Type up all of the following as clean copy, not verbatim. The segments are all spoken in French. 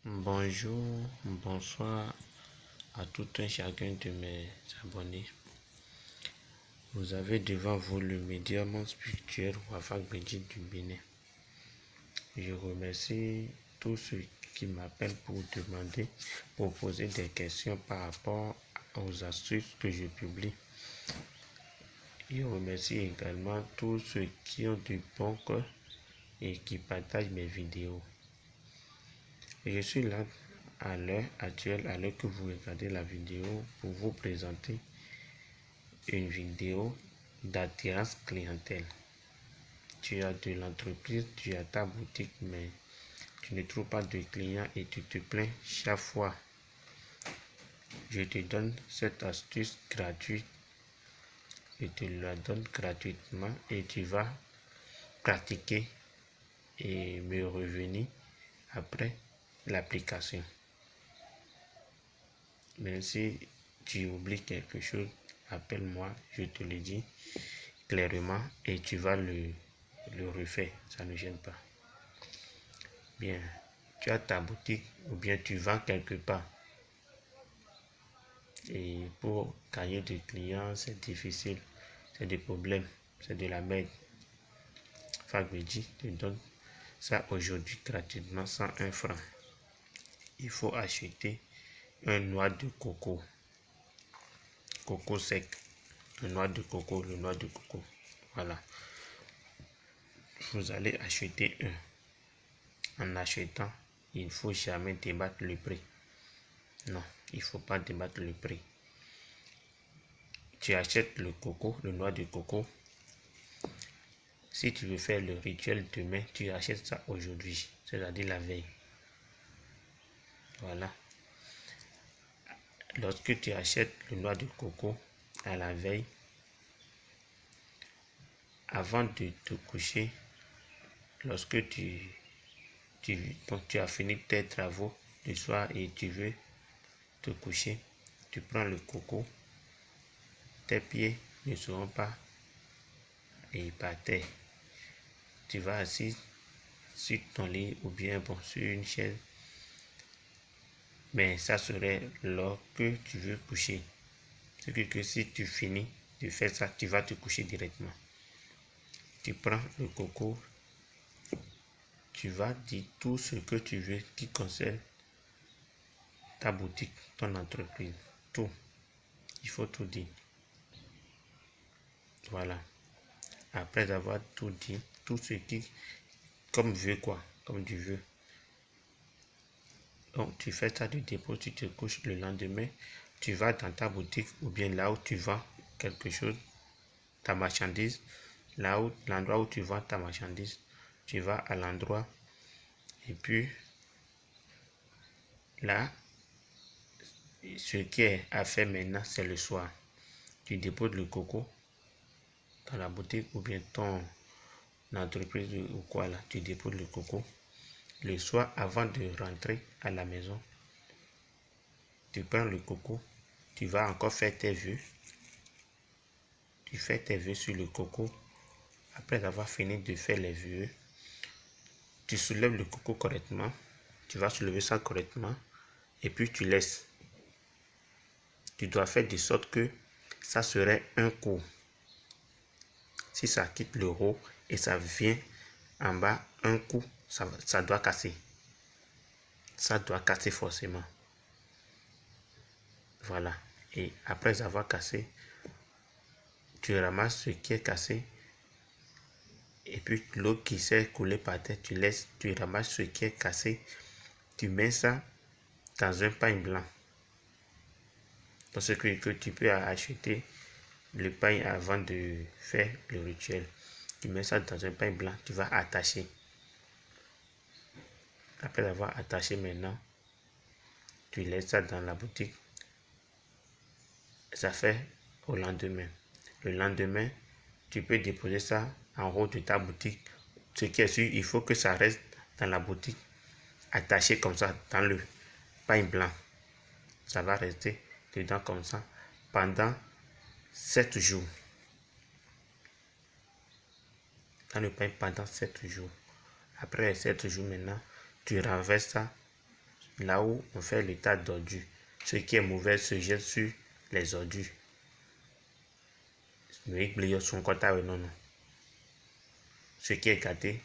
Bonjour, bonsoir à tout un chacun de mes abonnés. Vous avez devant vous le médium spirituel Wafak Benji du Bénin. Je remercie tous ceux qui m'appellent pour demander, pour poser des questions par rapport aux astuces que je publie. Je remercie également tous ceux qui ont du bon cœur et qui partagent mes vidéos. Je suis là à l'heure actuelle, à l'heure que vous regardez la vidéo, pour vous présenter une vidéo d'attirance clientèle. Tu as de l'entreprise, tu as ta boutique, mais tu ne trouves pas de clients et tu te plains chaque fois. Je te donne cette astuce gratuite. Je te la donne gratuitement et tu vas pratiquer et me revenir après l'application. Mais si tu oublies quelque chose, appelle-moi, je te le dis clairement et tu vas le refaire, ça ne gêne pas. Bien, tu as ta boutique ou bien tu vends quelque part. Et pour gagner des clients, c'est difficile, c'est des problèmes, c'est de la merde. Wafak Benji te donne ça aujourd'hui gratuitement sans 1 franc. Il faut acheter un noix de coco, coco sec, le noix de coco, voilà. Vous allez acheter un. En achetant, il ne faut jamais débattre le prix. Non, il ne faut pas débattre le prix. Tu achètes le coco, le noix de coco. Si tu veux faire le rituel demain, tu achètes ça aujourd'hui, c'est-à-dire la veille. Voilà. Lorsque tu achètes le noix de coco à la veille, avant de te coucher, lorsque tu as fini tes travaux du soir et tu veux te coucher, tu prends le coco, tes pieds ne seront pas par terre. Tu vas assis sur ton lit ou bien sur une chaise, mais ça serait lors que tu veux coucher. C'est que si tu finis de faire ça, tu vas te coucher directement. Tu prends le coco, tu vas dire tout ce que tu veux qui concerne ta boutique, ton entreprise, tout. Il faut tout dire. Voilà. Après avoir tout dit, tout ce qui, comme tu veux. Donc tu fais ça du dépôt, tu te couches le lendemain, tu vas dans ta boutique ou bien là où tu vends quelque chose, ta marchandise, l'endroit où tu vends ta marchandise, tu vas à l'endroit et puis là, ce qui est à faire maintenant, c'est le soir. Tu déposes le coco dans la boutique ou bien ton entreprise ou quoi là, tu déposes le coco. Le soir, avant de rentrer à la maison, tu prends le coco, tu vas encore faire tes vœux. Tu fais tes vœux sur le coco. Après avoir fini de faire les vœux, tu soulèves le coco correctement. Tu vas soulever ça correctement et puis tu laisses. Tu dois faire de sorte que ça serait un coup. Si ça quitte le haut et ça vient en bas, un coup, ça doit casser. Ça doit casser forcément. Voilà. Et après avoir cassé, tu ramasses ce qui est cassé. Et puis l'eau qui s'est coulée par terre, tu ramasses ce qui est cassé. Tu mets ça dans un pain blanc. Parce que tu peux acheter le pain avant de faire le rituel. Tu mets ça dans un pain blanc, tu vas attacher. Après avoir attaché maintenant, tu laisses ça dans la boutique. Ça fait au lendemain. Le lendemain, tu peux déposer ça en haut de ta boutique. Ce qui est sûr, il faut que ça reste dans la boutique, attaché comme ça dans le pain blanc. Ça va rester dedans comme ça pendant 7 jours. Dans le pain pendant 7 jours. Après les 7 jours maintenant, tu renverses ça là où on fait le tas d'ordures. Ce qui est mauvais se jette sur les ordures. Ce qui est gâté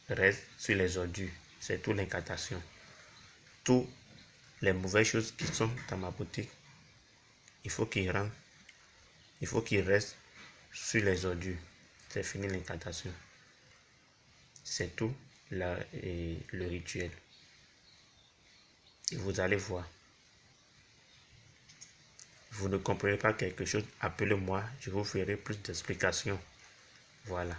reste sur les ordures. C'est toute l'incantation. Toutes les mauvaises choses qui sont dans ma boutique, il faut qu'ils restent sur les ordures. C'est fini l'incantation. C'est tout le rituel. Et vous allez voir. Vous ne comprenez pas quelque chose, appelez-moi, je vous ferai plus d'explications. Voilà.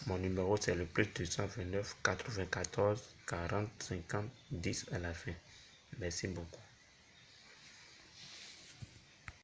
Mon numéro c'est le +229 94 40 50 10 à la fin. Merci beaucoup.